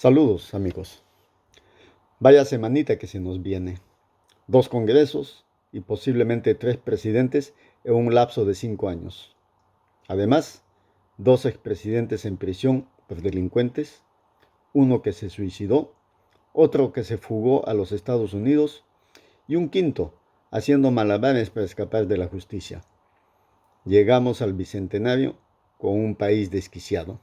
Saludos, amigos. Vaya semanita que se nos viene. 2 congresos y posiblemente 3 presidentes en un lapso de 5 años. Además, 2 expresidentes en prisión por delincuentes, uno que se suicidó, otro que se fugó a los Estados Unidos y un quinto haciendo malabares para escapar de la justicia. Llegamos al bicentenario con un país desquiciado.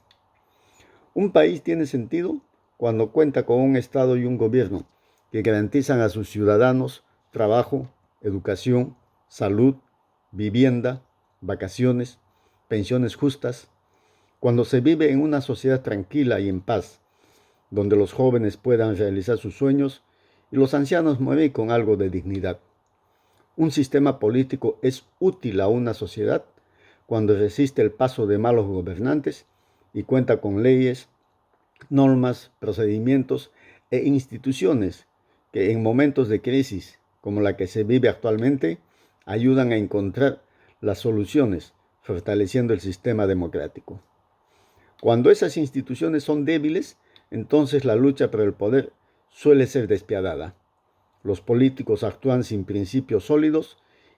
Un país tiene sentido cuando cuenta con un Estado y un gobierno que garantizan a sus ciudadanos trabajo, educación, salud, vivienda, vacaciones, pensiones justas, cuando se vive en una sociedad tranquila y en paz, donde los jóvenes puedan realizar sus sueños y los ancianos morir con algo de dignidad. Un sistema político es útil a una sociedad cuando resiste el paso de malos gobernantes y cuenta con leyes, normas, procedimientos e instituciones que en momentos de crisis como la que se vive actualmente ayudan a encontrar las soluciones, fortaleciendo el sistema democrático. Cuando esas instituciones son débiles, entonces la lucha por el poder suele ser despiadada. Los políticos actúan sin principios sólidos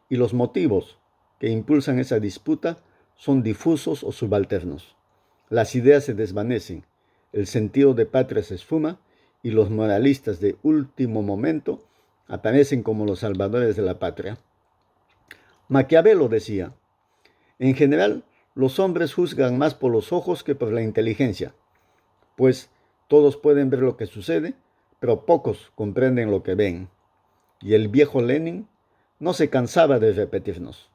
y los motivos que impulsan esa disputa son difusos o subalternos. Las ideas se desvanecen, el sentido de patria se esfuma y los moralistas de último momento aparecen como los salvadores de la patria. Maquiavelo decía: en general, los hombres juzgan más por los ojos que por la inteligencia, pues todos pueden ver lo que sucede, pero pocos comprenden lo que ven. Y el viejo Lenin no se cansaba de repetirnos: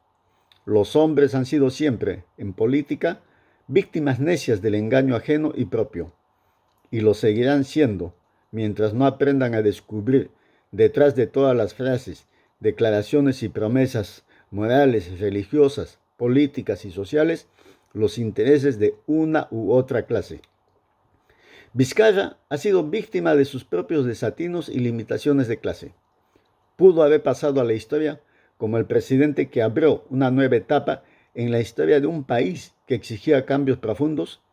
los hombres han sido siempre, en política, víctimas necias del engaño ajeno y propio, y lo seguirán siendo mientras no aprendan a descubrir detrás de todas las frases, declaraciones y promesas morales, religiosas, políticas y sociales los intereses de una u otra clase. Vizcarra ha sido víctima de sus propios desatinos y limitaciones de clase. Pudo haber pasado a la historia como el presidente que abrió una nueva etapa en la historia de un país que exigía cambios profundos,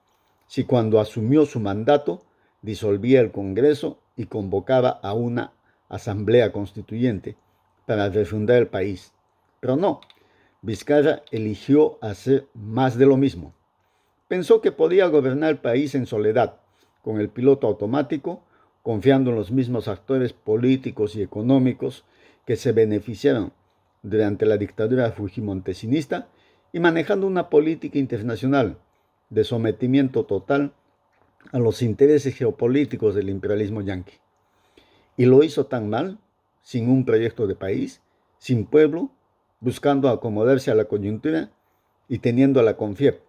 si cuando asumió su mandato disolvía el Congreso y convocaba a una asamblea constituyente para refundar el país. Pero no, Vizcarra eligió hacer más de lo mismo. Pensó que podía gobernar el país en soledad, con el piloto automático, confiando en los mismos actores políticos y económicos que se beneficiaron durante la dictadura fujimontesinista y manejando una política internacional de sometimiento total a los intereses geopolíticos del imperialismo yanqui. Y lo hizo tan mal, sin un proyecto de país, sin pueblo, buscando acomodarse a la coyuntura y teniendo a la CONFIEP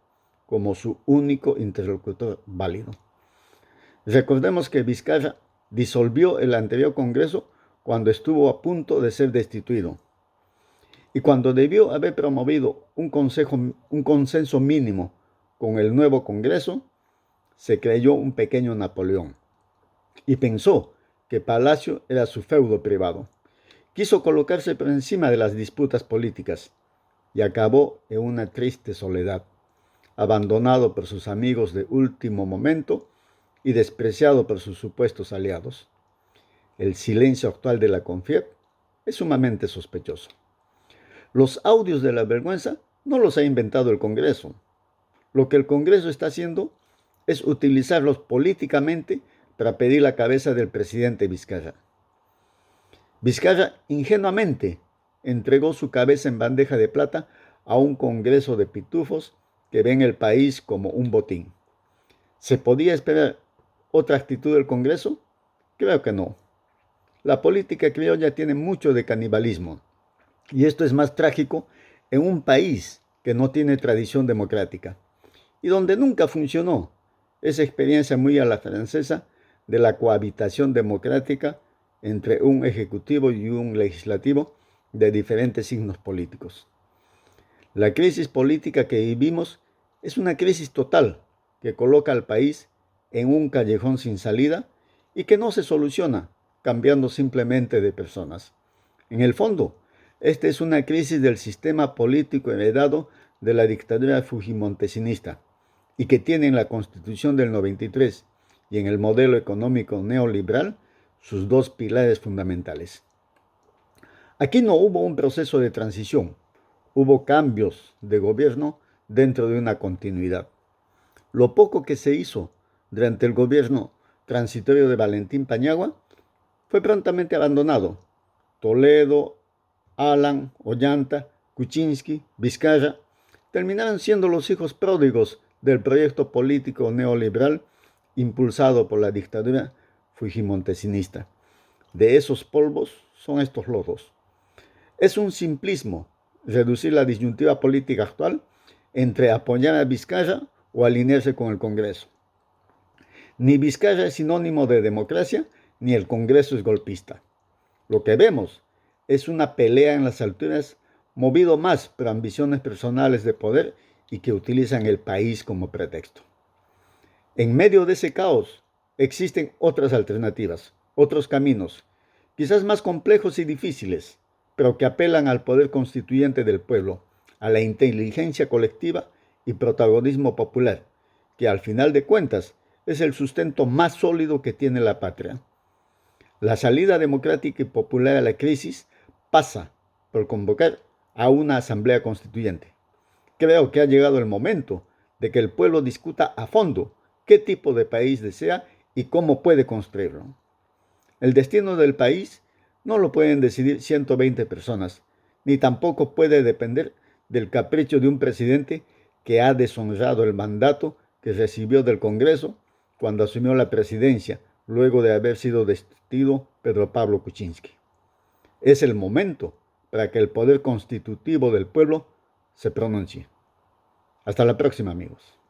como su único interlocutor válido. Recordemos que Vizcarra disolvió el anterior Congreso cuando estuvo a punto de ser destituido y cuando debió haber promovido un consenso mínimo con el nuevo Congreso, se creyó un pequeño Napoleón y pensó que Palacio era su feudo privado. Quiso colocarse por encima de las disputas políticas y acabó en una triste soledad, abandonado por sus amigos de último momento y despreciado por sus supuestos aliados. El silencio actual de la CONFIEP es sumamente sospechoso. Los audios de la vergüenza no los ha inventado el Congreso. Lo que el Congreso está haciendo es utilizarlos políticamente para pedir la cabeza del presidente Vizcarra. Vizcarra ingenuamente entregó su cabeza en bandeja de plata a un Congreso de pitufos que ven el país como un botín. ¿Se podía esperar otra actitud del Congreso? Creo que no. La política criolla tiene mucho de canibalismo, y esto es más trágico en un país que no tiene tradición democrática y donde nunca funcionó esa experiencia muy a la francesa de la cohabitación democrática entre un ejecutivo y un legislativo de diferentes signos políticos. La crisis política que vivimos es una crisis total que coloca al país en un callejón sin salida y que no se soluciona cambiando simplemente de personas. En el fondo, esta es una crisis del sistema político heredado de la dictadura fujimontesinista y que tiene en la Constitución del 93 y en el modelo económico neoliberal sus dos pilares fundamentales. Aquí no hubo un proceso de transición, hubo cambios de gobierno dentro de una continuidad. Lo poco que se hizo durante el gobierno transitorio de Valentín Paniagua fue prontamente abandonado. Toledo, Alan, Ollanta, Kuczynski, Vizcarra terminaron siendo los hijos pródigos del proyecto político neoliberal impulsado por la dictadura fujimontesinista. De esos polvos son estos lodos. Es un simplismo reducir la disyuntiva política actual entre apoyar a Vizcarra o alinearse con el Congreso. Ni Vizcarra es sinónimo de democracia, ni el Congreso es golpista. Lo que vemos es una pelea en las alturas movido más por ambiciones personales de poder y que utilizan el país como pretexto. En medio de ese caos existen otras alternativas, otros caminos, quizás más complejos y difíciles, pero que apelan al poder constituyente del pueblo, a la inteligencia colectiva y protagonismo popular, que al final de cuentas es el sustento más sólido que tiene la patria. La salida democrática y popular a la crisis pasa por convocar a una asamblea constituyente. Creo que ha llegado el momento de que el pueblo discuta a fondo qué tipo de país desea y cómo puede construirlo. El destino del país no lo pueden decidir 120 personas, ni tampoco puede depender del capricho de un presidente que ha deshonrado el mandato que recibió del Congreso cuando asumió la presidencia, luego de haber sido destituido Pedro Pablo Kuczynski. Es el momento para que el poder constitutivo del pueblo se pronuncie. Hasta la próxima, amigos.